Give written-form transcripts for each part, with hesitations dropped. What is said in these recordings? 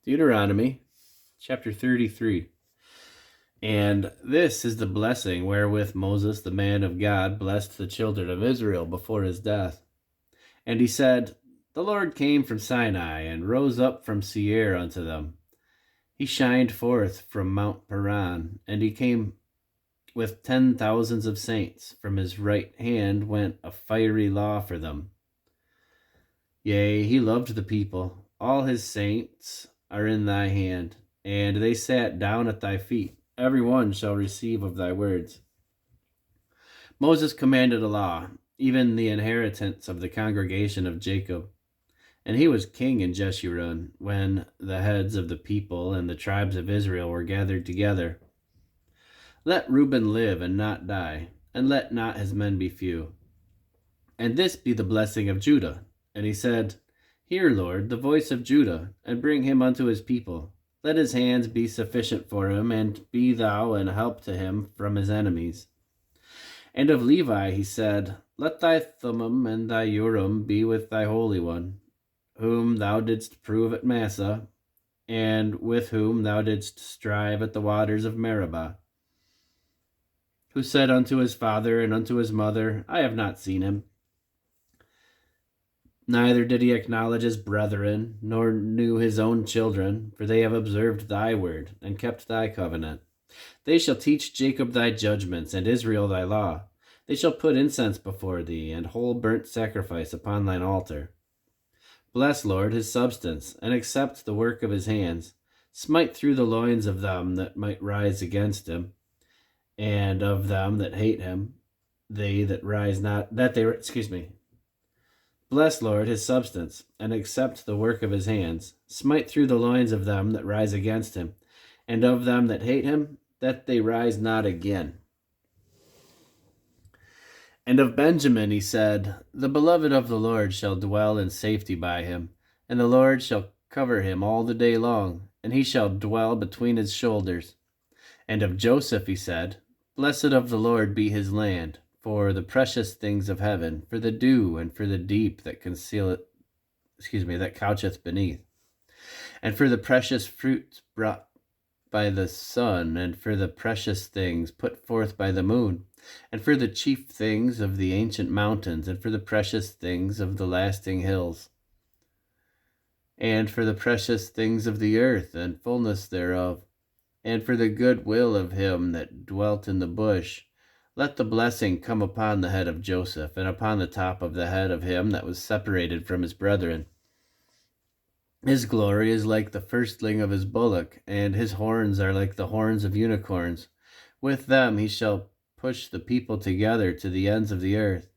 Deuteronomy chapter 33. And this is the blessing wherewith Moses, the man of God, blessed the children of Israel before his death. And he said, The Lord came from Sinai, and rose up from Seir unto them. He shined forth from Mount Paran, and he came with 10,000s of saints. From his right hand went a fiery law for them. Yea, he loved the people. All his saints are in thy hand, and they sat down at thy feet. Every one shall receive of thy words. Moses commanded a law, even the inheritance of the congregation of Jacob. And he was king in Jeshurun, when the heads of the people and the tribes of Israel were gathered together. Let Reuben live and not die, and let not his men be few. And this be the blessing of Judah. And he said, Hear, Lord, the voice of Judah, and bring him unto his people. Let his hands be sufficient for him, and be thou an help to him from his enemies. And of Levi he said, Let thy Thummim and thy Urim be with thy Holy One, whom thou didst prove at Massah, and with whom thou didst strive at the waters of Meribah. Who said unto his father and unto his mother, I have not seen him. Neither did he acknowledge his brethren, nor knew his own children, for they have observed thy word, and kept thy covenant. They shall teach Jacob thy judgments, and Israel thy law. They shall put incense before thee, and whole burnt sacrifice upon thine altar. Bless, Lord, his substance, and accept the work of his hands. Smite through the loins of them that might rise against him, and of them that hate him, Bless, Lord, his substance, and accept the work of his hands. Smite through the loins of them that rise against him, and of them that hate him, that they rise not again. And of Benjamin he said, The beloved of the Lord shall dwell in safety by him, and the Lord shall cover him all the day long, and he shall dwell between his shoulders. And of Joseph he said, Blessed of the Lord be his land, for the precious things of heaven, for the dew, and for the deep that coucheth beneath, and for the precious fruits brought by the sun, and for the precious things put forth by the moon, and for the chief things of the ancient mountains, and for the precious things of the lasting hills, and for the precious things of the earth, and fullness thereof, and for the good will of him that dwelt in the bush. Let the blessing come upon the head of Joseph, and upon the top of the head of him that was separated from his brethren. His glory is like the firstling of his bullock, and his horns are like the horns of unicorns. With them he shall push the people together to the ends of the earth.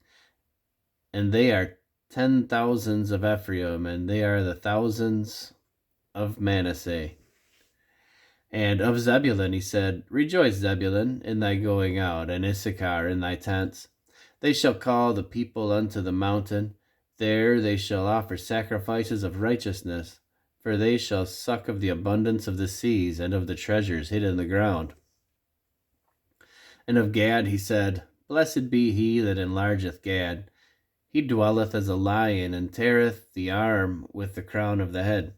And they are 10,000s of Ephraim, and they are the thousands of Manasseh. And of Zebulun he said, Rejoice, Zebulun, in thy going out, and Issachar in thy tents. They shall call the people unto the mountain. There they shall offer sacrifices of righteousness, for they shall suck of the abundance of the seas, and of the treasures hid in the ground. And of Gad he said, Blessed be he that enlargeth Gad. He dwelleth as a lion, and teareth the arm with the crown of the head.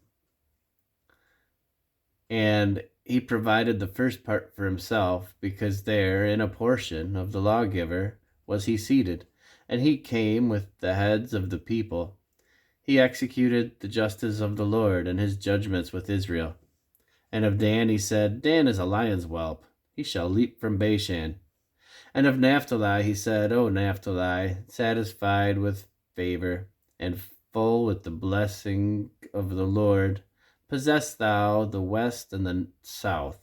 And he provided the first part for himself, because there, in a portion of the lawgiver, was he seated, and he came with the heads of the people. He executed the justice of the Lord, and his judgments with Israel. And of Dan he said, Dan is a lion's whelp, he shall leap from Bashan. And of Naphtali he said, O Naphtali, satisfied with favor, and full with the blessing of the Lord, possess thou the west and the south.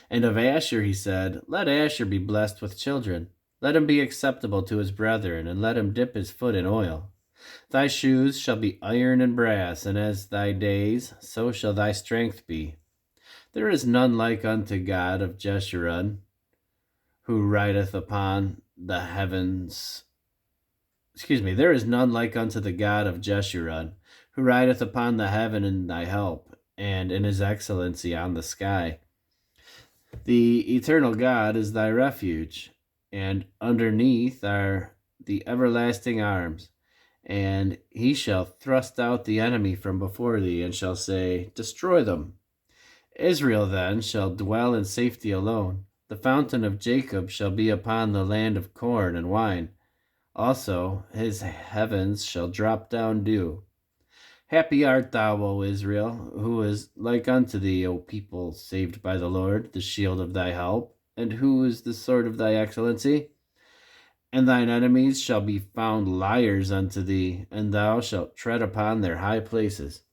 And of Asher he said, Let Asher be blessed with children. Let him be acceptable to his brethren, and let him dip his foot in oil. Thy shoes shall be iron and brass, and as thy days, so shall thy strength be. There is none like unto God of Jeshurun, who rideth upon the heavens. There is none like unto the God of Jeshurun, who rideth upon the heaven in thy help, and in his excellency on the sky. The eternal God is thy refuge, and underneath are the everlasting arms. And he shall thrust out the enemy from before thee, and shall say, Destroy them. Israel then shall dwell in safety alone. The fountain of Jacob shall be upon the land of corn and wine. Also his heavens shall drop down dew. Happy art thou, O Israel, who is like unto thee, O people saved by the Lord, the shield of thy help, and who is the sword of thy excellency? And thine enemies shall be found liars unto thee, and thou shalt tread upon their high places.